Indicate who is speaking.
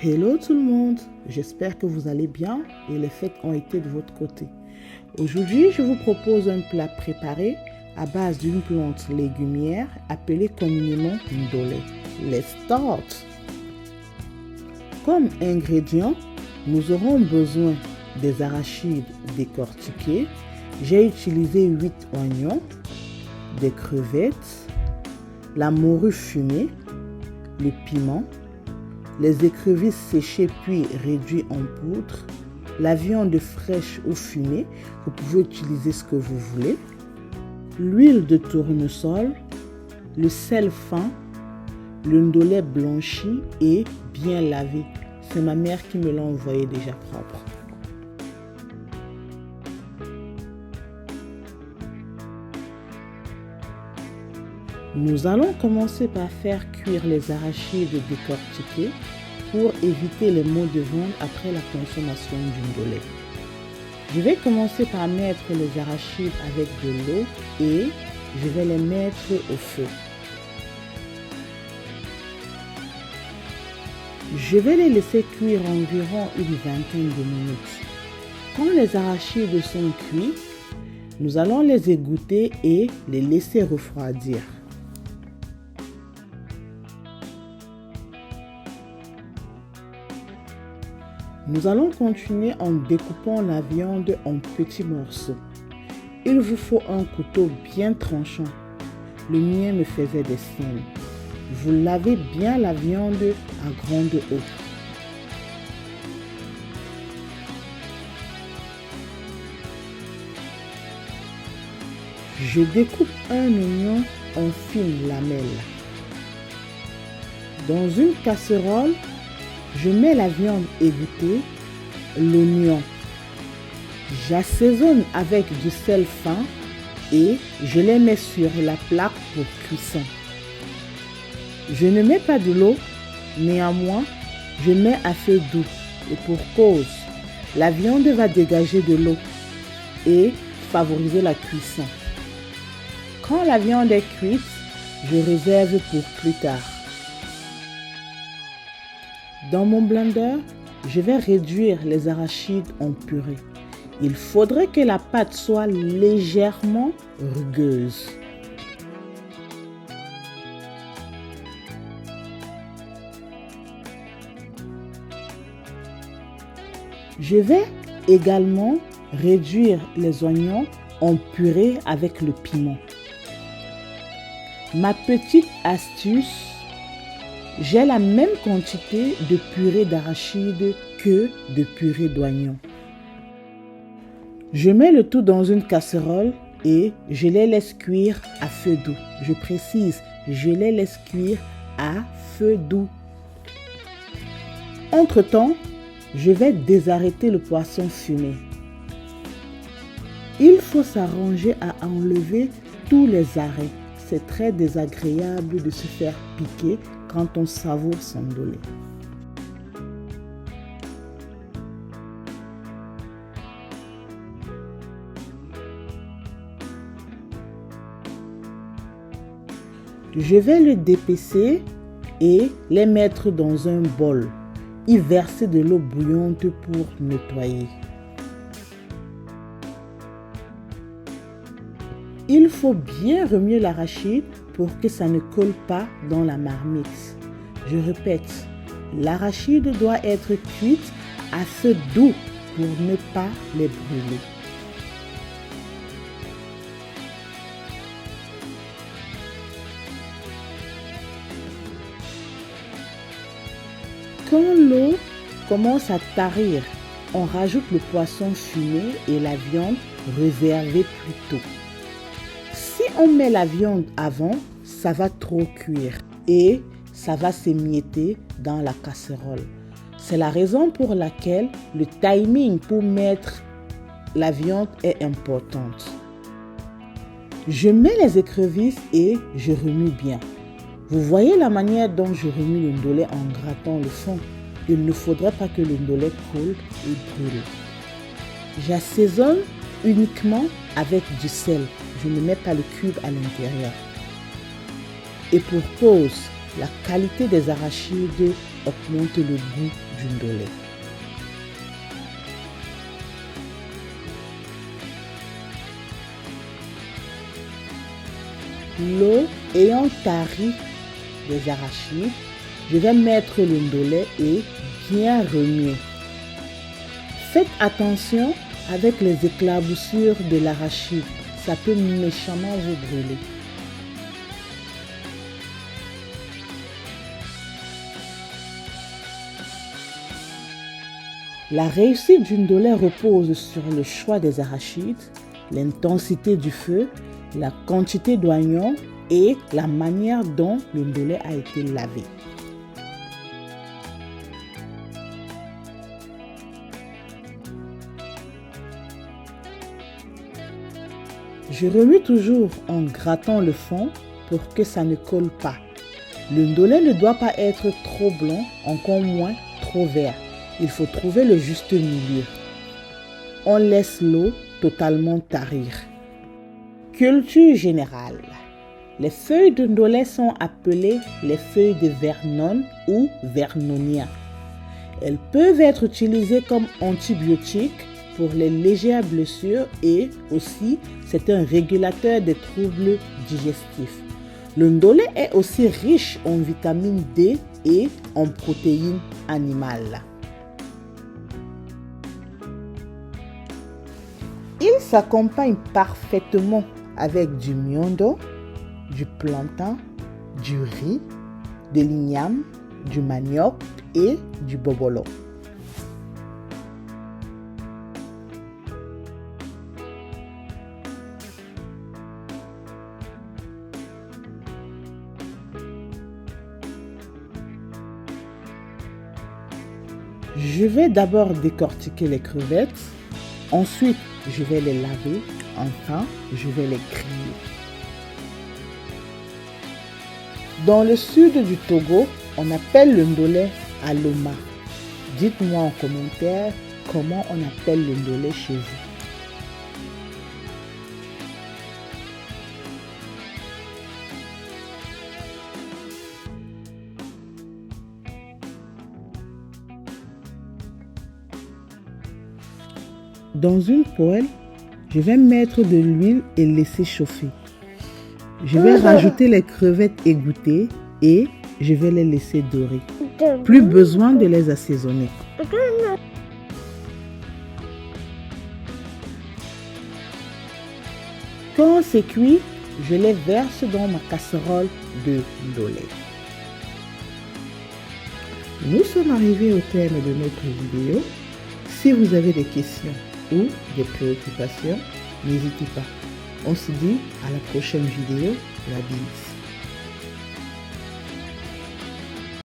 Speaker 1: Hello tout le monde, j'espère que vous allez bien et les fêtes ont été de votre côté. Aujourd'hui, je vous propose un plat préparé à base d'une plante légumière appelée communément ndolé. Let's start! Comme ingrédients, nous aurons besoin des arachides décortiqués. J'ai utilisé 8 oignons, des crevettes, la morue fumée, le piment, les écrevisses séchées puis réduites en poudre, la viande fraîche ou fumée, vous pouvez utiliser ce que vous voulez, l'huile de tournesol, le sel fin, le ndolé blanchi et bien lavé. C'est ma mère qui me l'a envoyé déjà propre. Nous allons commencer par faire cuire les arachides décortiqués pour éviter les maux de ventre après la consommation du ndolé. Je vais commencer par mettre les arachides avec de l'eau et je vais les mettre au feu. Je vais les laisser cuire environ une vingtaine de minutes. Quand les arachides sont cuits, nous allons les égoutter et les laisser refroidir. Nous allons continuer en découpant la viande en petits morceaux. Il vous faut un couteau bien tranchant. Le mien me faisait des signes. Vous lavez bien la viande à grande eau. Je découpe un oignon en fines lamelles. Dans une casserole, je mets la viande égouttée, l'oignon. J'assaisonne avec du sel fin et je les mets sur la plaque pour cuisson. Je ne mets pas de l'eau, néanmoins, je mets à feu doux. Et pour cause, la viande va dégager de l'eau et favoriser la cuisson. Quand la viande est cuite, je réserve pour plus tard. Dans mon blender, je vais réduire les arachides en purée. Il faudrait que la pâte soit légèrement rugueuse. Je vais également réduire les oignons en purée avec le piment. Ma petite astuce, j'ai la même quantité de purée d'arachides que de purée d'oignons. Je mets le tout dans une casserole et je les laisse cuire à feu doux. Je précise, je les laisse cuire à feu doux. Entre-temps, je vais désarrêter le poisson fumé. Il faut s'arranger à enlever tous les arrêts. C'est très désagréable de se faire piquer quand on savoure son ndolé. Je vais le dépecer et les mettre dans un bol. Y verser de l'eau bouillante pour nettoyer. Il faut bien remuer l'arachide pour que ça ne colle pas dans la marmite. Je répète, l'arachide doit être cuite à feu doux pour ne pas les brûler. Quand l'eau commence à tarir, on rajoute le poisson fumé et la viande réservée plus tôt. Si on met la viande avant, ça va trop cuire et ça va s'émietter dans la casserole. C'est la raison pour laquelle le timing pour mettre la viande est importante. Je mets les écrevisses et je remue bien. Vous voyez la manière dont je remue le ndolé en grattant le fond. Il ne faudrait pas que le ndolé coule et brûle. J'assaisonne uniquement avec du sel. Je ne mets pas le cube à l'intérieur. Et pour cause, la qualité des arachides augmente le goût du ndolé. L'eau ayant tari des arachides, je vais mettre le ndolé et bien remuer. Faites attention avec les éclaboussures de l'arachide, ça peut méchamment vous brûler. La réussite du ndolé repose sur le choix des arachides, l'intensité du feu, la quantité d'oignons et la manière dont le ndolé a été lavé. Je remue toujours en grattant le fond pour que ça ne colle pas. Le ndolé ne doit pas être trop blanc, encore moins trop vert. Il faut trouver le juste milieu. On laisse l'eau totalement tarir. Culture générale. Les feuilles de ndolé sont appelées les feuilles de Vernon ou Vernonia. Elles peuvent être utilisées comme antibiotiques pour les légères blessures et aussi c'est un régulateur des troubles digestifs. Le ndolé est aussi riche en vitamine D et en protéines animales. Il s'accompagne parfaitement avec du miondo, du plantain, du riz, de l'igname, du manioc et du bobolo. Je vais d'abord décortiquer les crevettes, ensuite je vais les laver, enfin je vais les griller. Dans le sud du Togo, on appelle le ndolé aloma. Dites-moi en commentaire comment on appelle le ndolé chez vous. Dans une poêle, je vais mettre de l'huile et laisser chauffer. Je vais rajouter les crevettes égouttées et je vais les laisser dorer. Plus besoin de les assaisonner. Quand c'est cuit, je les verse dans ma casserole de ndolé. Nous sommes arrivés au terme de notre vidéo. Si vous avez des questions ou des préoccupations, n'hésitez pas. On se dit à la prochaine vidéo. La bise.